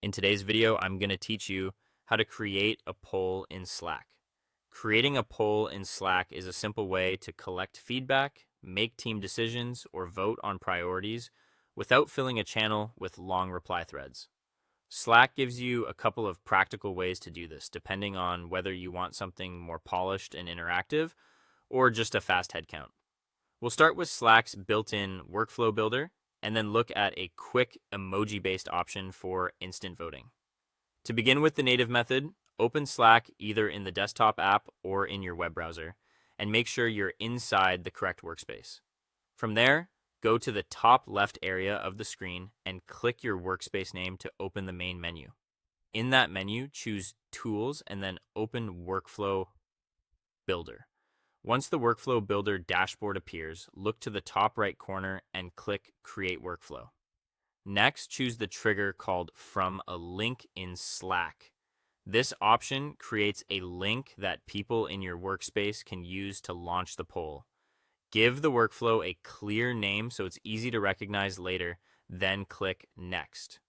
In today's video, I'm going to teach you how to create a poll in Slack. Creating a poll in Slack is a simple way to collect feedback, make team decisions, or vote on priorities without filling a channel with long reply threads. Slack gives you a couple of practical ways to do this, depending on whether you want something more polished and interactive or just a fast headcount. We'll start with Slack's built-in workflow builder and then look at a quick emoji-based option for instant voting. To begin with the native method, open Slack either in the desktop app or in your web browser, and make sure you're inside the correct workspace. From there, go to the top left area of the screen and click your workspace name to open the main menu. In that menu, choose Tools and then Open Workflow Builder. Once the Workflow Builder dashboard appears, look to the top right corner and click Create Workflow. Next, choose the trigger called From a Link in Slack. This option creates a link that people in your workspace can use to launch the poll. Give the workflow a clear name so it's easy to recognize later, then click Next.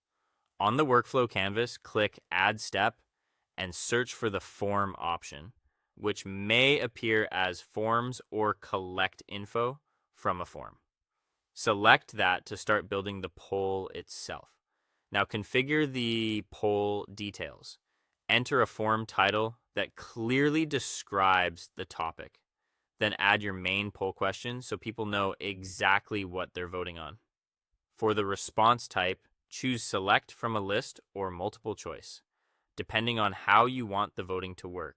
On the workflow canvas, click Add Step and search for the Form option, which may appear as Forms or Collect Info from a form. Select that to start building the poll itself. Now configure the poll details. Enter a form title that clearly describes the topic. Then add your main poll question so people know exactly what they're voting on. For the response type, choose Select from a list or multiple choice, depending on how you want the voting to work.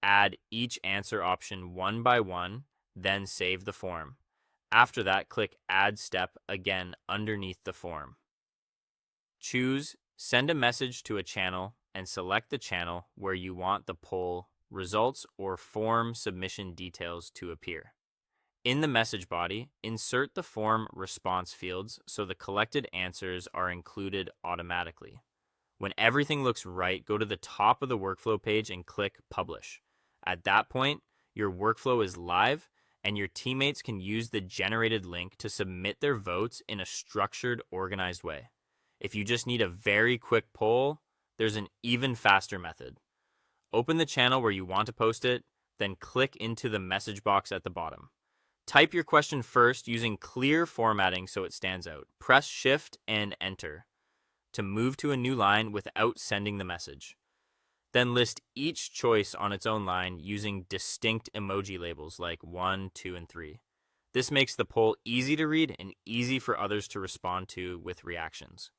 Add each answer option one by one, then save the form. After that, click Add Step again underneath the form. Choose Send a message to a channel and select the channel where you want the poll results or form submission details to appear. In the message body, insert the form response fields so the collected answers are included automatically. When everything looks right, go to the top of the workflow page and click Publish. At that point, your workflow is live and your teammates can use the generated link to submit their votes in a structured, organized way. If you just need a very quick poll, there's an even faster method. Open the channel where you want to post it, then click into the message box at the bottom. Type your question first using clear formatting so it stands out. Press Shift and Enter to move to a new line without sending the message. Then list each choice on its own line using distinct emoji labels like 1, 2, and 3. This makes the poll easy to read and easy for others to respond to with reactions.